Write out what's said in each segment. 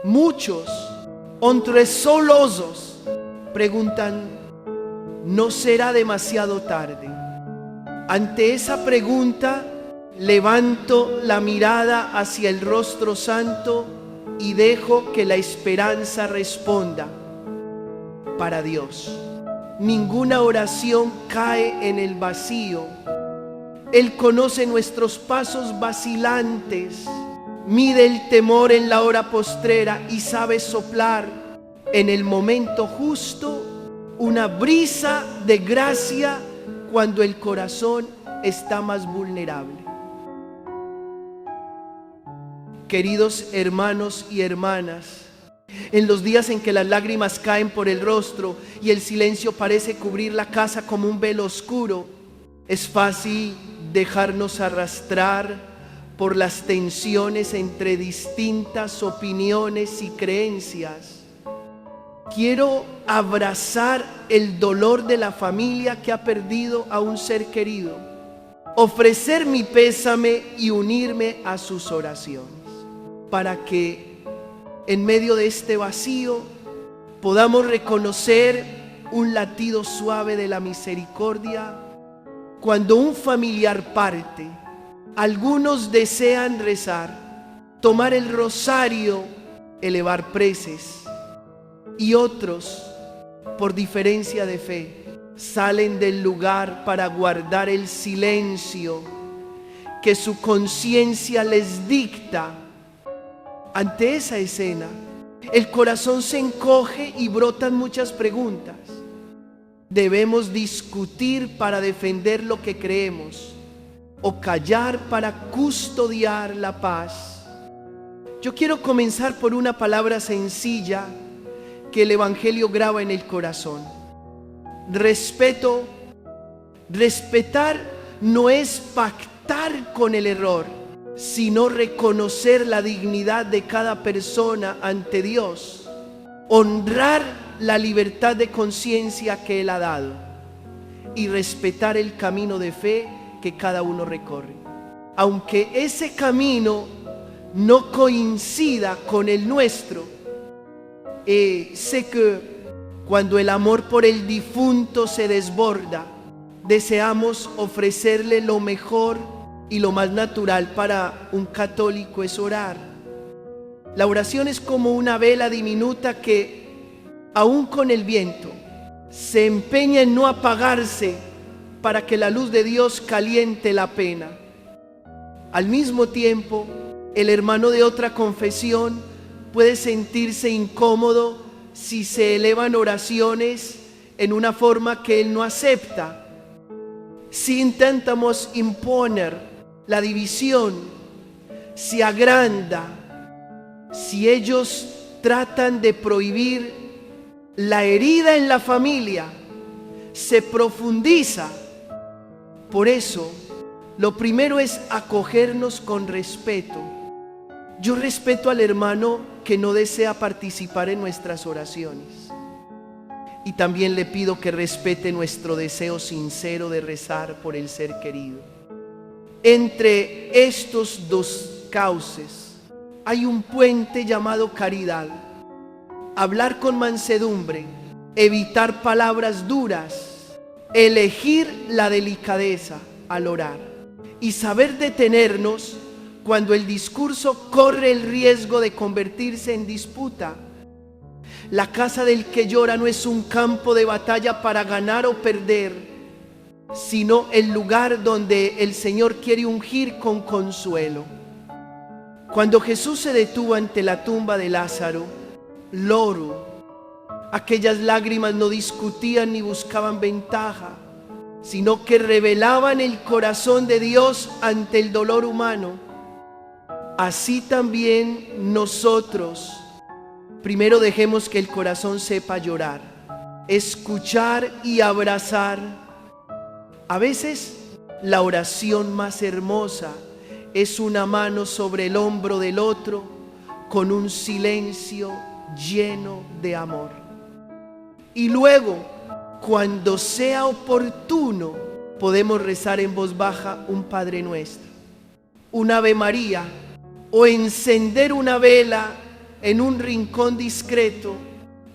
Muchos, entrecelosos, preguntan: ¿no será demasiado tarde? Ante esa pregunta, levanto la mirada hacia el rostro santo y dejo que la esperanza responda. Para Dios, ninguna oración cae en el vacío. Él conoce nuestros pasos vacilantes, mide el temor en la hora postrera y sabe soplar en el momento justo una brisa de gracia cuando el corazón está más vulnerable. Queridos hermanos y hermanas, en los días en que las lágrimas caen por el rostro y el silencio parece cubrir la casa como un velo oscuro, es fácil dejarnos arrastrar por las tensiones entre distintas opiniones y creencias. Quiero abrazar el dolor de la familia que ha perdido a un ser querido, ofrecer mi pésame y unirme a sus oraciones, para que en medio de este vacío podamos reconocer un latido suave de la misericordia. Cuando un familiar parte, algunos desean rezar, tomar el rosario, elevar preces, y otros, por diferencia de fe, salen del lugar para guardar el silencio que su conciencia les dicta. Ante esa escena, el corazón se encoge y brotan muchas preguntas. ¿Debemos discutir para defender lo que creemos o callar para custodiar la paz? Yo quiero comenzar por una palabra sencilla que el Evangelio graba en el corazón: respeto. Respetar no es pactar con el error, sino reconocer la dignidad de cada persona ante Dios, honrar la libertad de conciencia que Él ha dado y respetar el camino de fe que cada uno recorre, aunque ese camino no coincida con el nuestro. Sé que cuando el amor por el difunto se desborda, deseamos ofrecerle lo mejor, y lo más natural para un católico es orar. La oración es como una vela diminuta que, aún con el viento, se empeña en no apagarse para que la luz de Dios caliente la pena. Al mismo tiempo, el hermano de otra confesión puede sentirse incómodo si se elevan oraciones en una forma que él no acepta. Si intentamos imponer la división, se agranda. Si ellos tratan de prohibir, la herida en la familia se profundiza. Por eso, lo primero es acogernos con respeto. Yo respeto al hermano que no desea participar en nuestras oraciones. Y también le pido que respete nuestro deseo sincero de rezar por el ser querido. Entre estos dos cauces hay un puente llamado caridad. Hablar con mansedumbre, evitar palabras duras, elegir la delicadeza al orar y saber detenernos cuando el discurso corre el riesgo de convertirse en disputa. La casa del que llora no es un campo de batalla para ganar o perder, sino el lugar donde el Señor quiere ungir con consuelo. Cuando Jesús se detuvo ante la tumba de Lázaro, aquellas lágrimas no discutían ni buscaban ventaja, sino que revelaban el corazón de Dios ante el dolor humano. Así también nosotros, primero dejemos que el corazón sepa llorar, escuchar y abrazar. A veces la oración más hermosa es una mano sobre el hombro del otro con un silencio lleno de amor. Y luego, cuando sea oportuno, podemos rezar en voz baja un Padre Nuestro, un Ave María o encender una vela en un rincón discreto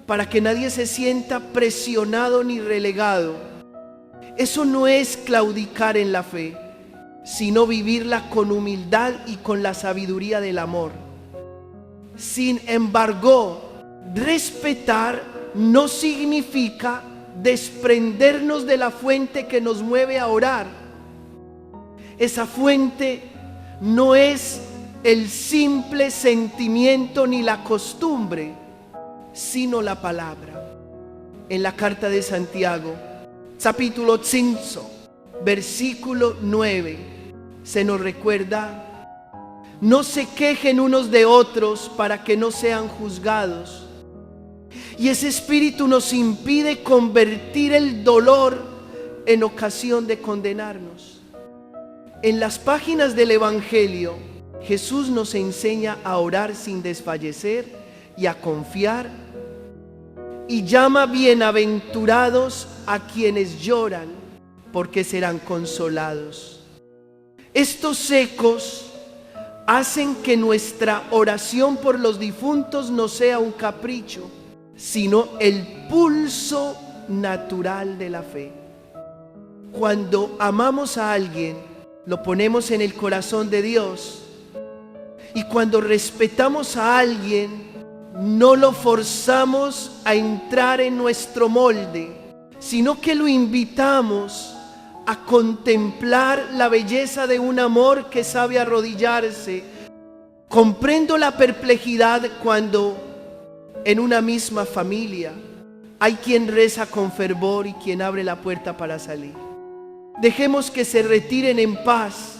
para que nadie se sienta presionado ni relegado. Eso no es claudicar en la fe, sino vivirla con humildad y con la sabiduría del amor. Sin embargo, respetar no significa desprendernos de la fuente que nos mueve a orar. Esa fuente no es el simple sentimiento ni la costumbre, sino la palabra. En la carta de Santiago, capítulo 5, versículo 9, se nos recuerda: no se quejen unos de otros para que no sean juzgados. Y ese espíritu nos impide convertir el dolor en ocasión de condenarnos. En las páginas del Evangelio, Jesús nos enseña a orar sin desfallecer y a confiar, y llama bienaventurados a quienes lloran, porque serán consolados. Estos ecos hacen que nuestra oración por los difuntos no sea un capricho, sino el pulso natural de la fe. Cuando amamos a alguien, lo ponemos en el corazón de Dios, y cuando respetamos a alguien, no lo forzamos a entrar en nuestro molde, sino que lo invitamos a contemplar la belleza de un amor que sabe arrodillarse. Comprendo la perplejidad cuando en una misma familia hay quien reza con fervor y quien abre la puerta para salir. Dejemos que se retiren en paz,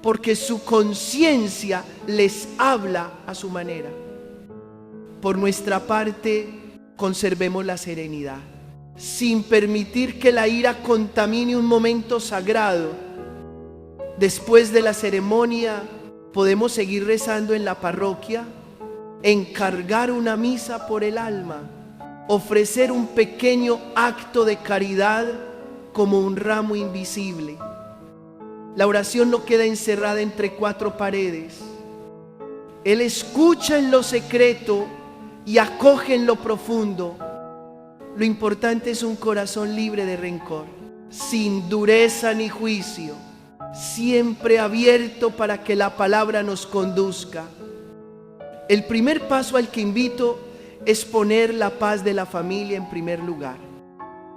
porque su conciencia les habla a su manera. Por nuestra parte, conservemos la serenidad, sin permitir que la ira contamine un momento sagrado. Después de la ceremonia, podemos seguir rezando en la parroquia, encargar una misa por el alma, ofrecer un pequeño acto de caridad como un ramo invisible. La oración no queda encerrada entre cuatro paredes. Él escucha en lo secreto y acoge en lo profundo. Lo importante es un corazón libre de rencor, sin dureza ni juicio, siempre abierto para que la palabra nos conduzca. El primer paso al que invito es poner la paz de la familia en primer lugar.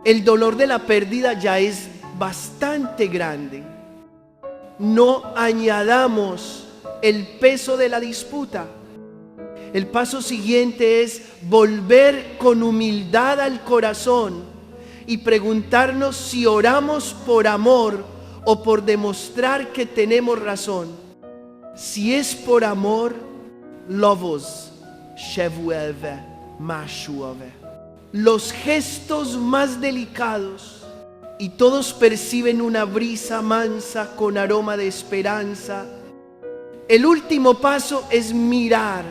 El dolor de la pérdida ya es bastante grande. No añadamos el peso de la disputa. El paso siguiente es volver con humildad al corazón y preguntarnos si oramos por amor o por demostrar que tenemos razón. Si es por amor, lovos, shevueve, mashuove. Los gestos más delicados, y todos perciben una brisa mansa con aroma de esperanza. El último paso es mirar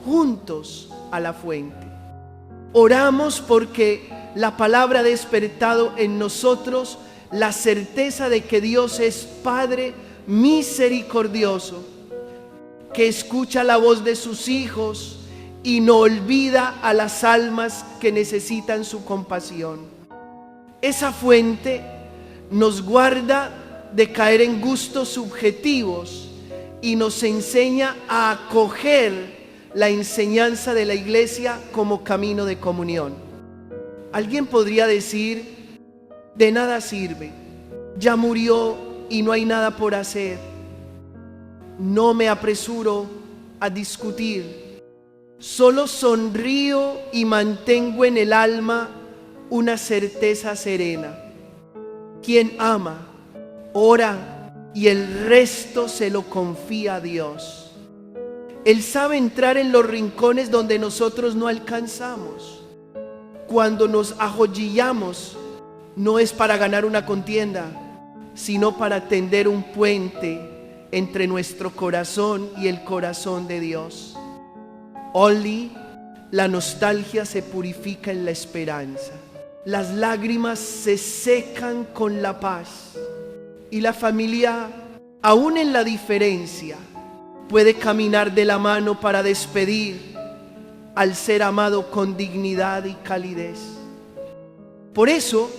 juntos a la fuente. Oramos porque la palabra ha despertado en nosotros la certeza de que Dios es Padre misericordioso, que escucha la voz de sus hijos y no olvida a las almas que necesitan su compasión. Esa fuente nos guarda de caer en gustos subjetivos y nos enseña a acoger la enseñanza de la iglesia como camino de comunión. Alguien podría decir: de nada sirve, ya murió y no hay nada por hacer. No me apresuro a discutir, solo sonrío y mantengo en el alma una certeza serena. Quien ama, ora y el resto se lo confía a Dios. Él sabe entrar en los rincones donde nosotros no alcanzamos. Cuando nos ajollillamos, no es para ganar una contienda, sino para tender un puente entre nuestro corazón y el corazón de Dios. Only la nostalgia se purifica en la esperanza. Las lágrimas se secan con la paz. Y la familia, aún en la diferencia, puede caminar de la mano para despedir al ser amado con dignidad y calidez. Por eso,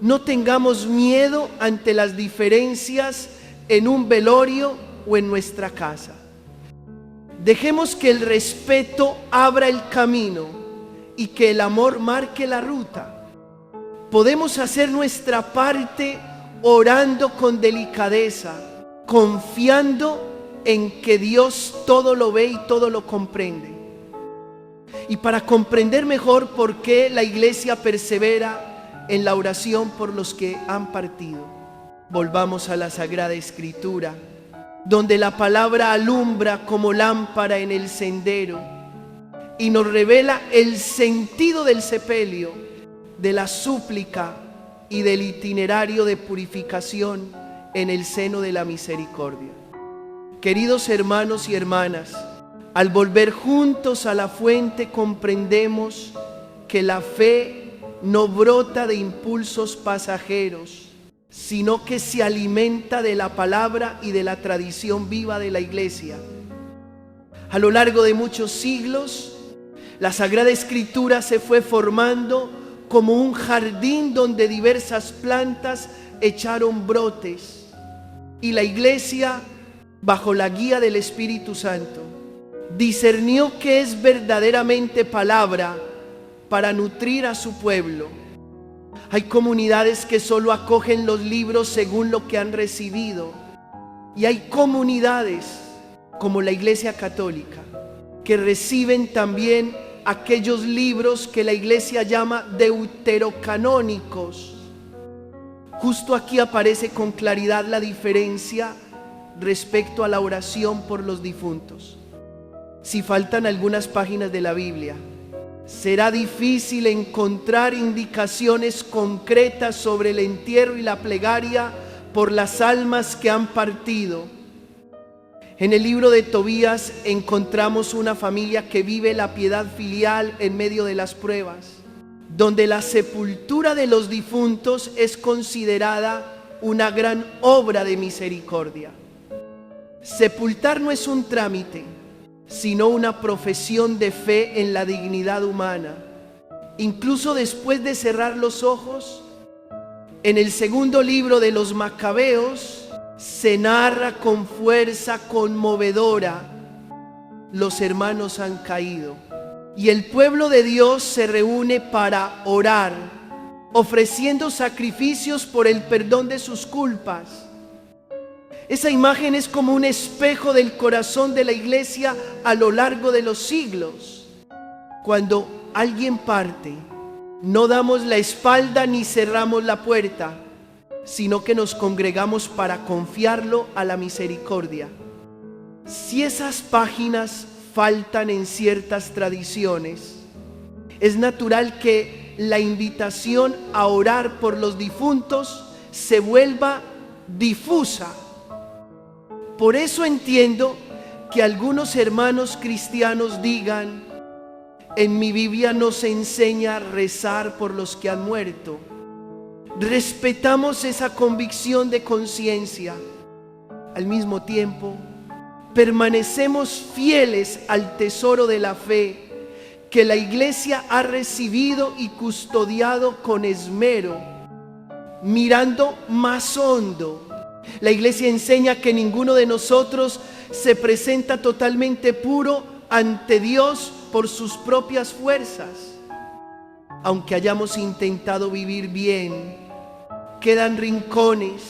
no tengamos miedo ante las diferencias en un velorio o en nuestra casa. Dejemos que el respeto abra el camino y que el amor marque la ruta. Podemos hacer nuestra parte orando con delicadeza, confiando en que Dios todo lo ve y todo lo comprende. Y para comprender mejor por qué la iglesia persevera en la oración por los que han partido, volvamos a la Sagrada Escritura, donde la palabra alumbra como lámpara en el sendero y nos revela el sentido del sepelio, de la súplica y del itinerario de purificación en el seno de la misericordia. Queridos hermanos y hermanas, al volver juntos a la fuente comprendemos que la fe no brota de impulsos pasajeros, sino que se alimenta de la palabra y de la tradición viva de la iglesia. A lo largo de muchos siglos, la Sagrada Escritura se fue formando como un jardín donde diversas plantas echaron brotes, y la iglesia, bajo la guía del Espíritu Santo, discernió qué es verdaderamente palabra para nutrir a su pueblo. Hay comunidades que solo acogen los libros según lo que han recibido, y hay comunidades como la Iglesia Católica que reciben también aquellos libros que la Iglesia llama deuterocanónicos. Justo aquí aparece con claridad la diferencia respecto a la oración por los difuntos. Si faltan algunas páginas de la Biblia, será difícil encontrar indicaciones concretas sobre el entierro y la plegaria por las almas que han partido. En el libro de Tobías encontramos una familia que vive la piedad filial en medio de las pruebas, donde la sepultura de los difuntos es considerada una gran obra de misericordia. Sepultar no es un trámite, sino una profesión de fe en la dignidad humana. Incluso después de cerrar los ojos, en el segundo libro de los Macabeos se narra con fuerza conmovedora: los hermanos han caído, y el pueblo de Dios se reúne para orar, ofreciendo sacrificios por el perdón de sus culpas. Esa imagen es como un espejo del corazón de la iglesia a lo largo de los siglos. Cuando alguien parte, no damos la espalda ni cerramos la puerta, sino que nos congregamos para confiarlo a la misericordia. Si esas páginas faltan en ciertas tradiciones, es natural que la invitación a orar por los difuntos se vuelva difusa. Por eso entiendo que algunos hermanos cristianos digan: en mi Biblia no se enseña a rezar por los que han muerto. Respetamos esa convicción de conciencia. Al mismo tiempo, permanecemos fieles al tesoro de la fe que la iglesia ha recibido y custodiado con esmero, mirando más hondo. La iglesia enseña que ninguno de nosotros se presenta totalmente puro ante Dios por sus propias fuerzas. Aunque hayamos intentado vivir bien, quedan rincones,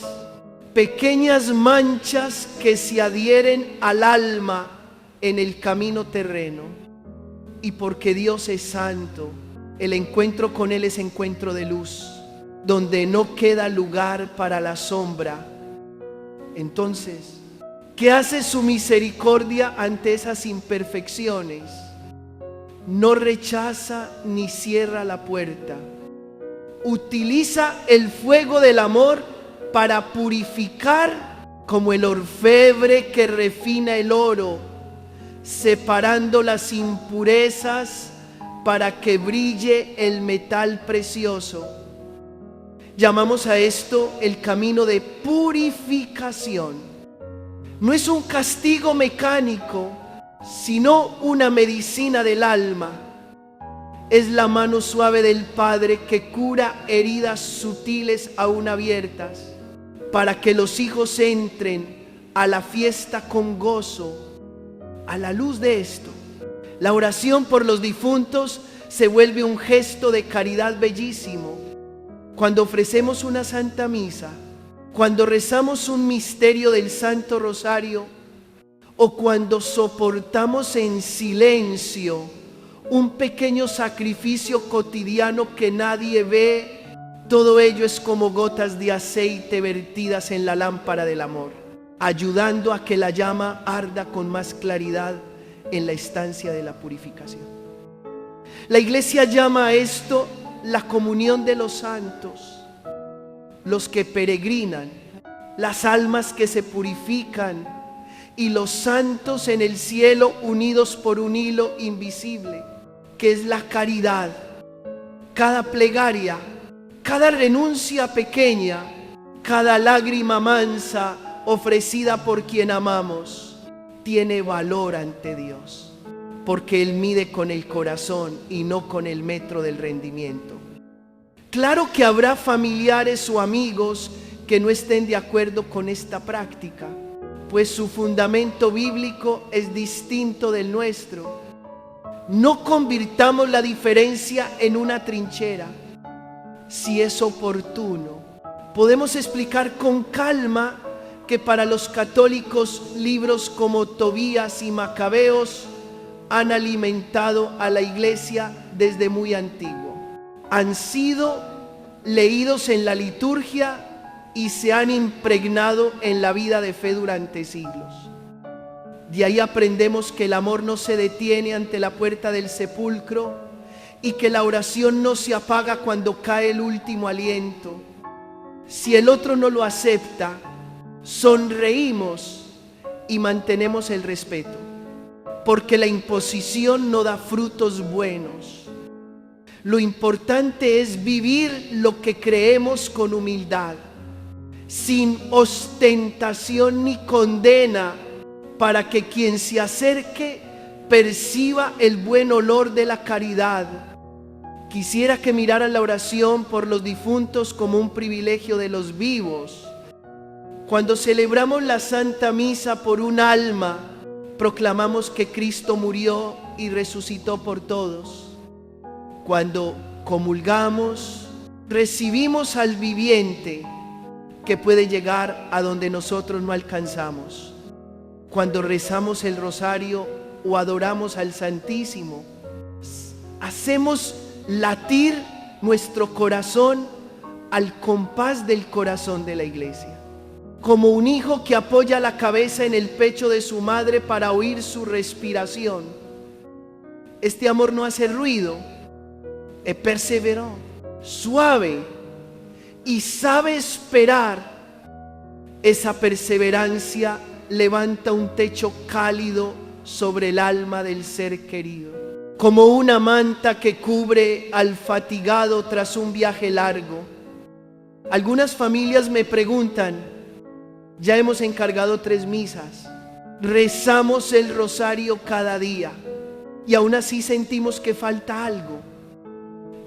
pequeñas manchas que se adhieren al alma en el camino terreno. Y porque Dios es santo, el encuentro con Él es encuentro de luz, donde no queda lugar para la sombra. Entonces, ¿qué hace su misericordia ante esas imperfecciones? No rechaza ni cierra la puerta. Utiliza el fuego del amor para purificar, como el orfebre que refina el oro, separando las impurezas para que brille el metal precioso. Llamamos a esto el camino de purificación. No es un castigo mecánico, sino una medicina del alma. Es la mano suave del Padre que cura heridas sutiles aún abiertas, para que los hijos entren a la fiesta con gozo. A la luz de esto, la oración por los difuntos se vuelve un gesto de caridad bellísimo. Cuando ofrecemos una Santa Misa, cuando rezamos un misterio del Santo Rosario, o cuando soportamos en silencio un pequeño sacrificio cotidiano que nadie ve, todo ello es como gotas de aceite vertidas en la lámpara del amor, ayudando a que la llama arda con más claridad en la estancia de la purificación. La Iglesia llama a esto la comunión de los santos, los que peregrinan, las almas que se purifican y los santos en el cielo unidos por un hilo invisible, que es la caridad. Cada plegaria, cada renuncia pequeña, cada lágrima mansa ofrecida por quien amamos, tiene valor ante Dios, porque Él mide con el corazón y no con el metro del rendimiento. Claro que habrá familiares o amigos que no estén de acuerdo con esta práctica, pues su fundamento bíblico es distinto del nuestro. No convirtamos la diferencia en una trinchera. Si es oportuno, podemos explicar con calma que para los católicos libros como Tobías y Macabeos han alimentado a la Iglesia desde muy antiguo. Han sido leídos en la liturgia y se han impregnado en la vida de fe durante siglos. De ahí aprendemos que el amor no se detiene ante la puerta del sepulcro y que la oración no se apaga cuando cae el último aliento. Si el otro no lo acepta, sonreímos y mantenemos el respeto, porque la imposición no da frutos buenos. Lo importante es vivir lo que creemos con humildad, sin ostentación ni condena, para que quien se acerque perciba el buen olor de la caridad. Quisiera que miraran la oración por los difuntos como un privilegio de los vivos. Cuando celebramos la Santa Misa por un alma, proclamamos que Cristo murió y resucitó por todos. Cuando comulgamos, recibimos al viviente que puede llegar a donde nosotros no alcanzamos. Cuando rezamos el rosario o adoramos al Santísimo, hacemos latir nuestro corazón al compás del corazón de la Iglesia, como un hijo que apoya la cabeza en el pecho de su madre para oír su respiración. Este amor no hace ruido, es perseverante, suave y sabe esperar. Esa perseverancia levanta un techo cálido sobre el alma del ser querido, como una manta que cubre al fatigado tras un viaje largo. Algunas familias me preguntan: ya hemos encargado 3 misas, rezamos el rosario cada día y aún así sentimos que falta algo.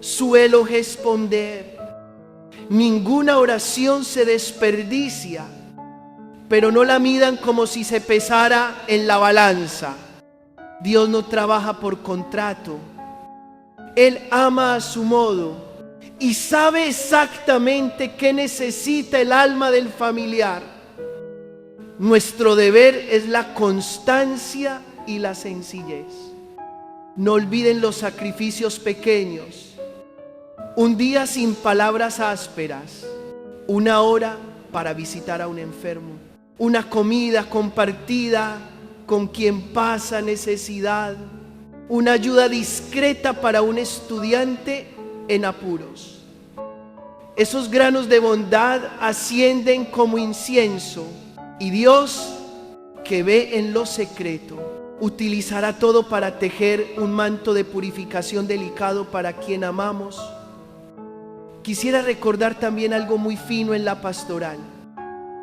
Suelo responder: ninguna oración se desperdicia, pero no la midan como si se pesara en la balanza. Dios no trabaja por contrato. Él ama a su modo y sabe exactamente qué necesita el alma del familiar. Nuestro deber es la constancia y la sencillez. No olviden los sacrificios pequeños. Un día sin palabras ásperas, una hora para visitar a un enfermo, una comida compartida con quien pasa necesidad, una ayuda discreta para un estudiante en apuros. Esos granos de bondad ascienden como incienso y Dios, que ve en lo secreto, utilizará todo para tejer un manto de purificación delicado para quien amamos. Quisiera recordar también algo muy fino en la pastoral.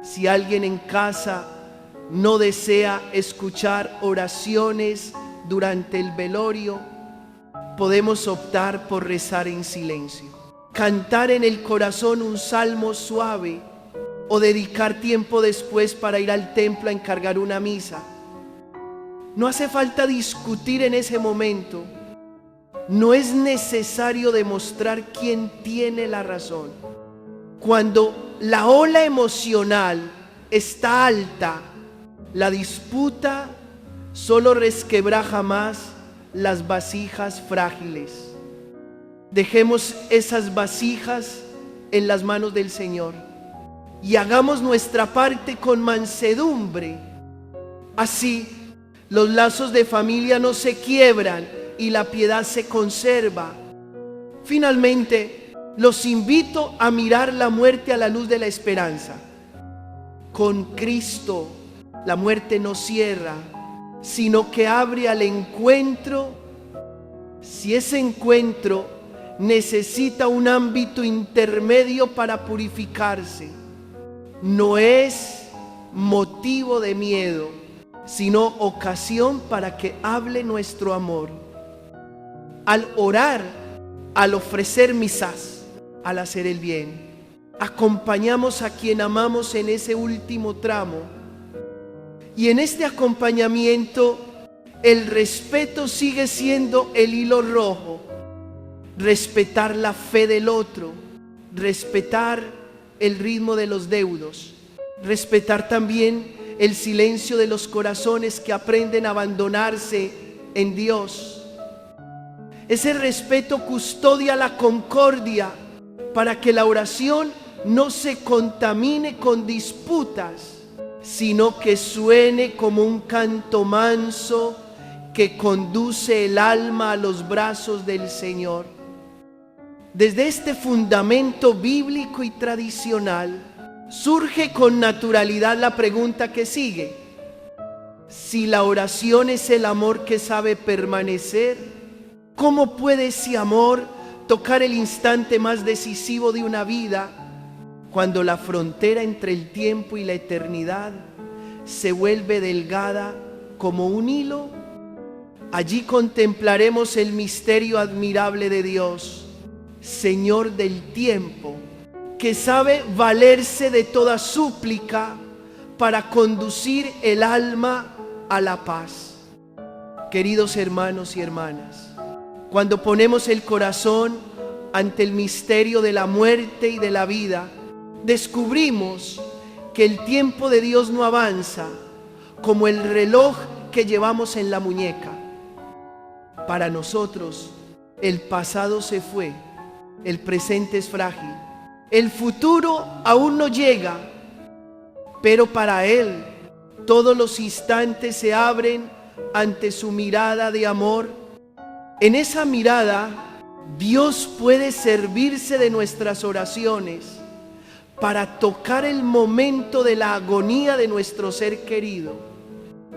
Si alguien en casa no desea escuchar oraciones durante el velorio, podemos optar por rezar en silencio, cantar en el corazón un salmo suave o dedicar tiempo después para ir al templo a encargar una misa. No hace falta discutir en ese momento. No es necesario demostrar quién tiene la razón. Cuando la ola emocional está alta, la disputa solo resquebraja más las vasijas frágiles. Dejemos esas vasijas en las manos del Señor y hagamos nuestra parte con mansedumbre. Así los lazos de familia no se quiebran y la piedad se conserva. Finalmente, los invito a mirar la muerte a la luz de la esperanza. Con Cristo, la muerte no cierra, sino que abre al encuentro. Si ese encuentro necesita un ámbito intermedio para purificarse, no es motivo de miedo, sino ocasión para que hable nuestro amor. Al orar, al ofrecer misas, al hacer el bien, acompañamos a quien amamos en ese último tramo. Y en este acompañamiento, el respeto sigue siendo el hilo rojo. Respetar la fe del otro, respetar el ritmo de los deudos, respetar también el silencio de los corazones que aprenden a abandonarse en Dios. Ese respeto custodia la concordia para que la oración no se contamine con disputas, sino que suene como un canto manso que conduce el alma a los brazos del Señor. Desde este fundamento bíblico y tradicional, surge con naturalidad la pregunta que sigue: si la oración es el amor que sabe permanecer, ¿cómo puede ese amor tocar el instante más decisivo de una vida, cuando la frontera entre el tiempo y la eternidad se vuelve delgada como un hilo? Allí contemplaremos el misterio admirable de Dios, Señor del tiempo, que sabe valerse de toda súplica para conducir el alma a la paz. Queridos hermanos y hermanas, cuando ponemos el corazón ante el misterio de la muerte y de la vida, descubrimos que el tiempo de Dios no avanza como el reloj que llevamos en la muñeca. Para nosotros, el pasado se fue, el presente es frágil, el futuro aún no llega, pero para Él todos los instantes se abren ante su mirada de amor. En esa mirada, Dios puede servirse de nuestras oraciones para tocar el momento de la agonía de nuestro ser querido,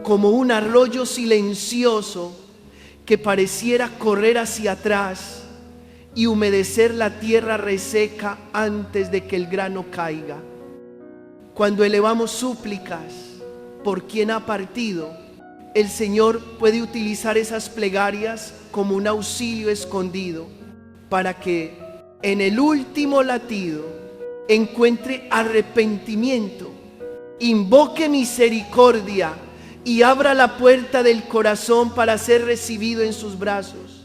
como un arroyo silencioso que pareciera correr hacia atrás y humedecer la tierra reseca antes de que el grano caiga. Cuando elevamos súplicas por quien ha partido, el Señor puede utilizar esas plegarias como un auxilio escondido para que en el último latido encuentre arrepentimiento, invoque misericordia y abra la puerta del corazón para ser recibido en sus brazos.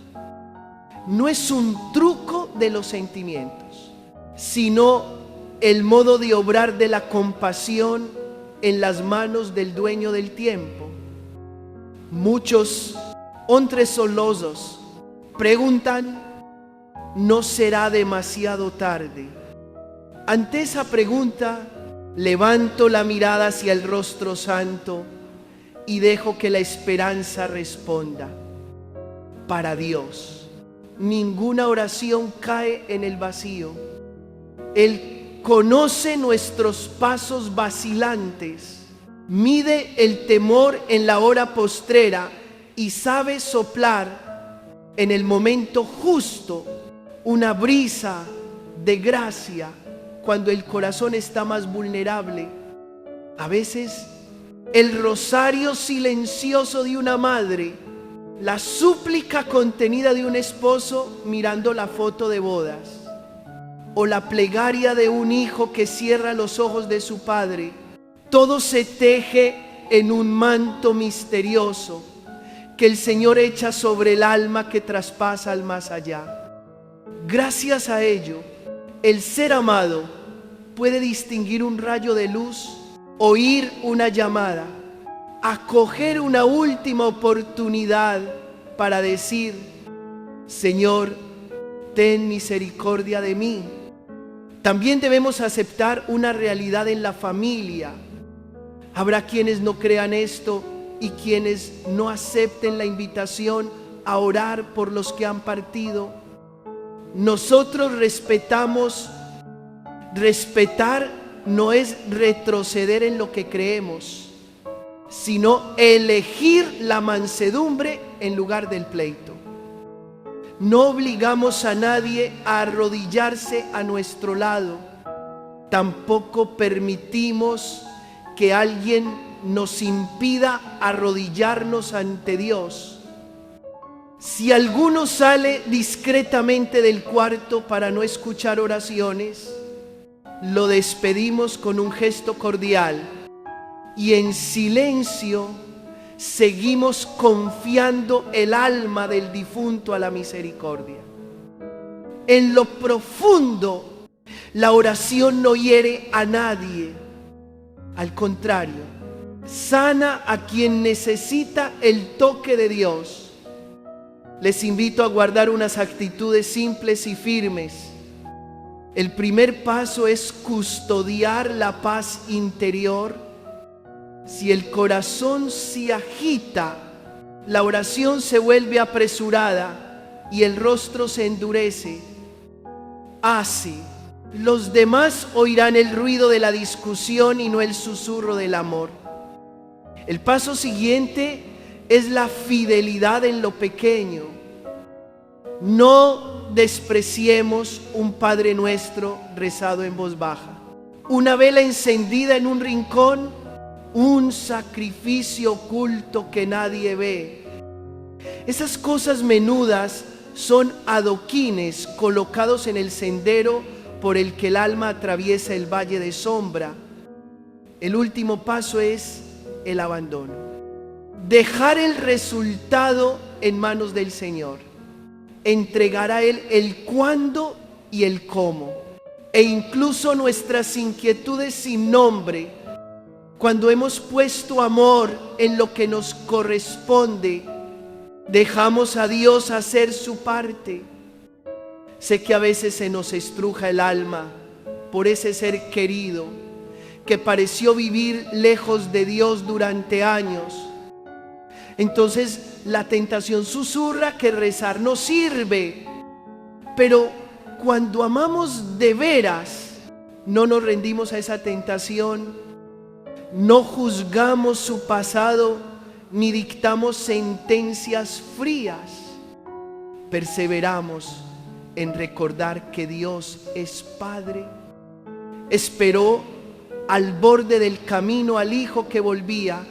No es un truco de los sentimientos, sino el modo de obrar de la compasión en las manos del dueño del tiempo. Muchos hombres solosos preguntan: ¿no será demasiado tarde? Ante esa pregunta, levanto la mirada hacia el rostro santo y dejo que la esperanza responda. Para Dios, ninguna oración cae en el vacío. Él conoce nuestros pasos vacilantes, mide el temor en la hora postrera y sabe soplar en el momento justo una brisa de gracia cuando el corazón está más vulnerable. A veces el rosario silencioso de una madre, la súplica contenida de un esposo mirando la foto de bodas, o la plegaria de un hijo que cierra los ojos de su padre, todo se teje en un manto misterioso que el Señor echa sobre el alma que traspasa al más allá. Gracias a ello, el ser amado puede distinguir un rayo de luz, oír una llamada, acoger una última oportunidad para decir: Señor, ten misericordia de mí. También debemos aceptar una realidad en la familia. Habrá quienes no crean esto y quienes no acepten la invitación a orar por los que han partido. Nosotros respetamos. Respetar no es retroceder en lo que creemos, sino elegir la mansedumbre en lugar del pleito. No obligamos a nadie a arrodillarse a nuestro lado. Tampoco permitimos que alguien nos impida arrodillarnos ante Dios. Si alguno sale discretamente del cuarto para no escuchar oraciones, lo despedimos con un gesto cordial y en silencio seguimos confiando el alma del difunto a la misericordia. En lo profundo, la oración no hiere a nadie. Al contrario, sana a quien necesita el toque de Dios. Les invito a guardar unas actitudes simples y firmes. El primer paso es custodiar la paz interior. Si el corazón se agita, la oración se vuelve apresurada y el rostro se endurece. Así, los demás oirán el ruido de la discusión y no el susurro del amor. El paso siguiente es la fidelidad en lo pequeño. No despreciemos un Padre Nuestro rezado en voz baja, una vela encendida en un rincón, un sacrificio oculto que nadie ve. Esas cosas menudas son adoquines colocados en el sendero por el que el alma atraviesa el valle de sombra. El último paso es el abandono. Dejar el resultado en manos del Señor. Entregar a Él el cuándo y el cómo, e incluso nuestras inquietudes sin nombre. Cuando hemos puesto amor en lo que nos corresponde, dejamos a Dios hacer su parte. Sé que a veces se nos estruja el alma por ese ser querido que pareció vivir lejos de Dios durante años. Entonces la tentación susurra que rezar no sirve, pero cuando amamos de veras, no nos rendimos a esa tentación, no juzgamos su pasado ni dictamos sentencias frías. Perseveramos en recordar que Dios es Padre. Esperó al borde del camino al hijo que volvía.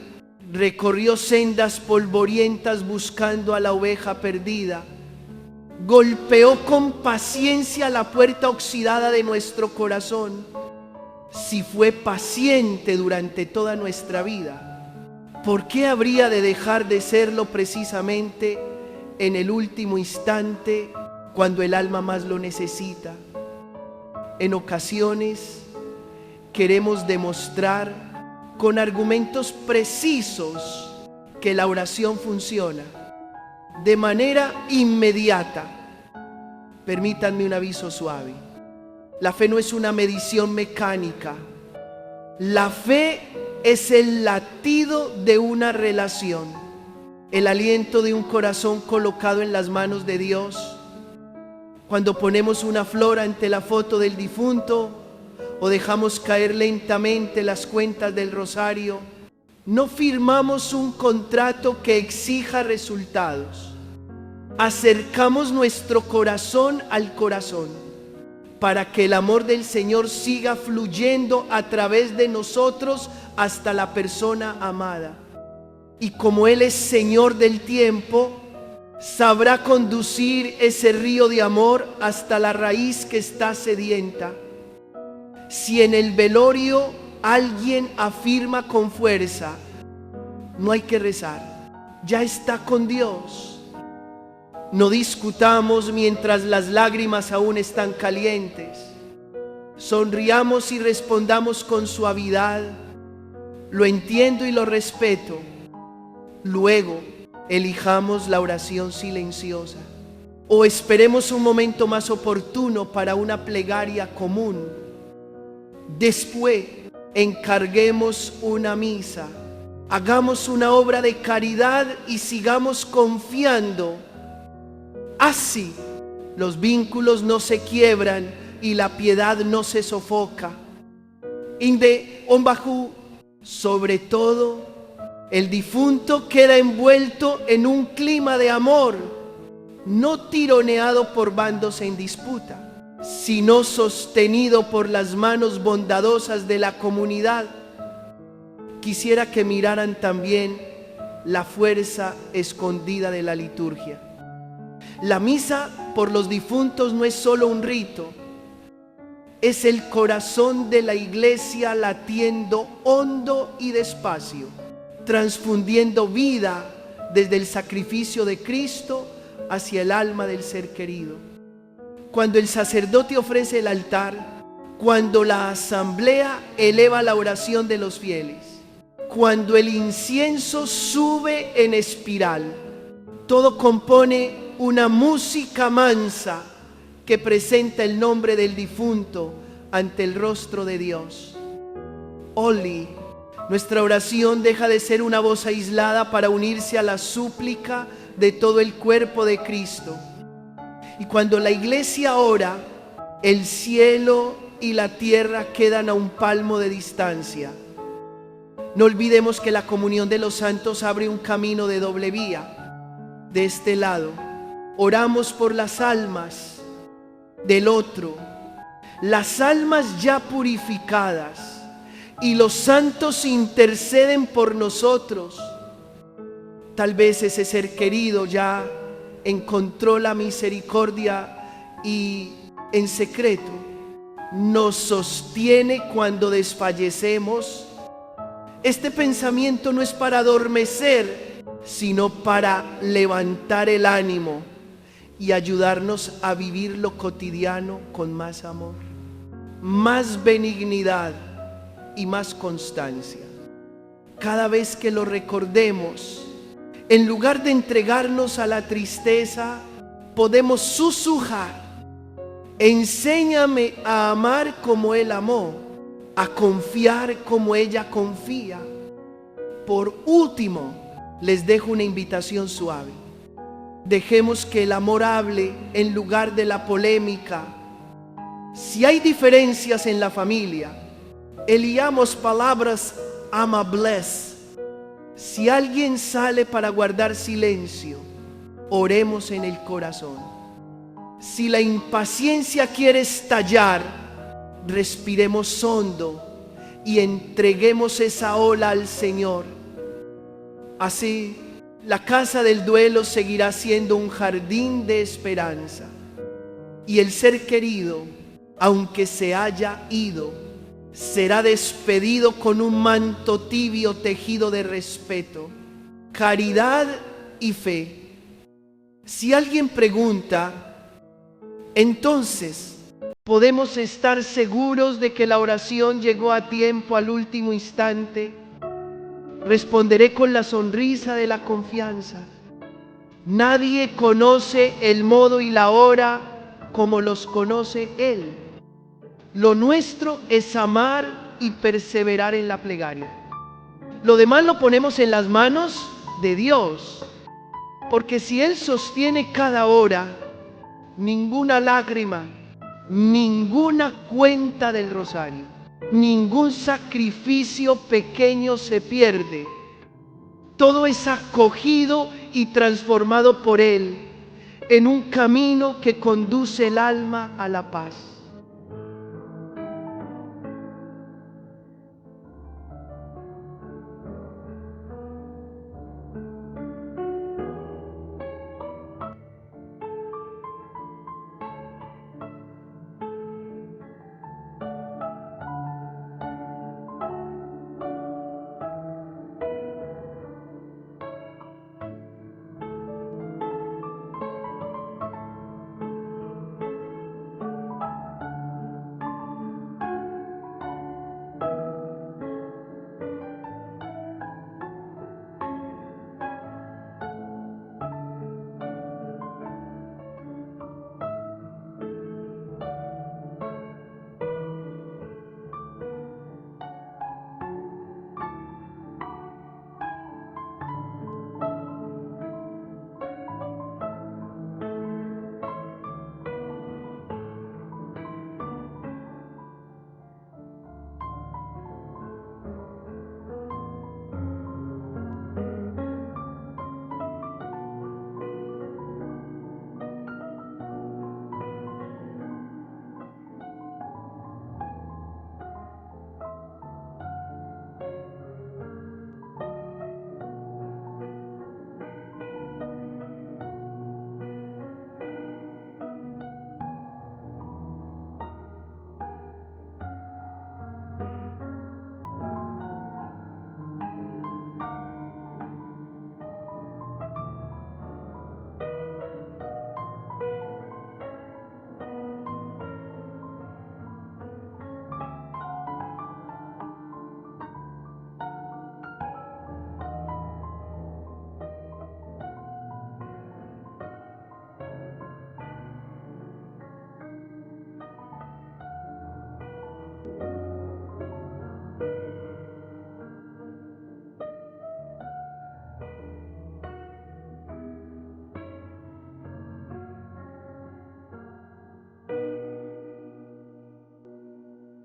Recorrió sendas polvorientas buscando a la oveja perdida. Golpeó con paciencia la puerta oxidada de nuestro corazón. Si fue paciente durante toda nuestra vida, ¿por qué habría de dejar de serlo precisamente en el último instante cuando el alma más lo necesita? En ocasiones queremos demostrar con argumentos precisos que la oración funciona de manera inmediata. Permítanme un aviso suave. La fe no es una medición mecánica. La fe es el latido de una relación, el aliento de un corazón colocado en las manos de Dios. Cuando ponemos una flor ante la foto del difunto o dejamos caer lentamente las cuentas del rosario, no firmamos un contrato que exija resultados. Acercamos nuestro corazón al corazón para que el amor del Señor siga fluyendo a través de nosotros hasta la persona amada. Y como Él es Señor del tiempo, sabrá conducir ese río de amor hasta la raíz que está sedienta. Si en el velorio alguien afirma con fuerza, no hay que rezar, ya está con Dios. No discutamos mientras las lágrimas aún están calientes. Sonriamos y respondamos con suavidad: lo entiendo y lo respeto. Luego, elijamos la oración silenciosa o esperemos un momento más oportuno para una plegaria común. Después, encarguemos una misa, hagamos una obra de caridad y sigamos confiando. Así, los vínculos no se quiebran y la piedad no se sofoca. Inde Ombajú, sobre todo, el difunto queda envuelto en un clima de amor, no tironeado por bandos en disputa, sino sostenido por las manos bondadosas de la comunidad. Quisiera que miraran también la fuerza escondida de la liturgia. La misa por los difuntos no es solo un rito, es el corazón de la iglesia latiendo hondo y despacio, transfundiendo vida desde el sacrificio de Cristo hacia el alma del ser querido. Cuando el sacerdote ofrece el altar, cuando la asamblea eleva la oración de los fieles, cuando el incienso sube en espiral, todo compone una música mansa que presenta el nombre del difunto ante el rostro de Dios. Oli, nuestra oración deja de ser una voz aislada para unirse a la súplica de todo el cuerpo de Cristo. Y cuando la iglesia ora, el cielo y la tierra quedan a un palmo de distancia. No olvidemos que la comunión de los santos abre un camino de doble vía. De este lado, oramos por las almas; del otro, las almas ya purificadas, y los santos interceden por nosotros. Tal vez ese ser querido ya encontró la misericordia y en secreto nos sostiene cuando desfallecemos. Este pensamiento no es para adormecer, sino para levantar el ánimo y ayudarnos a vivir lo cotidiano con más amor, más benignidad y más constancia. Cada vez que lo recordemos, en lugar de entregarnos a la tristeza, podemos susurrar: enséñame a amar como Él amó, a confiar como ella confía. Por último, les dejo una invitación suave. Dejemos que el amor hable en lugar de la polémica. Si hay diferencias en la familia, elijamos palabras amables. Si alguien sale para guardar silencio, oremos en el corazón. Si la impaciencia quiere estallar, respiremos hondo y entreguemos esa ola al Señor. Así, la casa del duelo seguirá siendo un jardín de esperanza, y el ser querido, aunque se haya ido, será despedido con un manto tibio tejido de respeto, caridad y fe. Si alguien pregunta, entonces, ¿podemos estar seguros de que la oración llegó a tiempo al último instante? Responderé con la sonrisa de la confianza: nadie conoce el modo y la hora como los conoce Él. Lo nuestro es amar y perseverar en la plegaria. Lo demás lo ponemos en las manos de Dios, porque si Él sostiene cada hora, ninguna lágrima, ninguna cuenta del rosario, ningún sacrificio pequeño se pierde. Todo es acogido y transformado por Él en un camino que conduce el alma a la paz.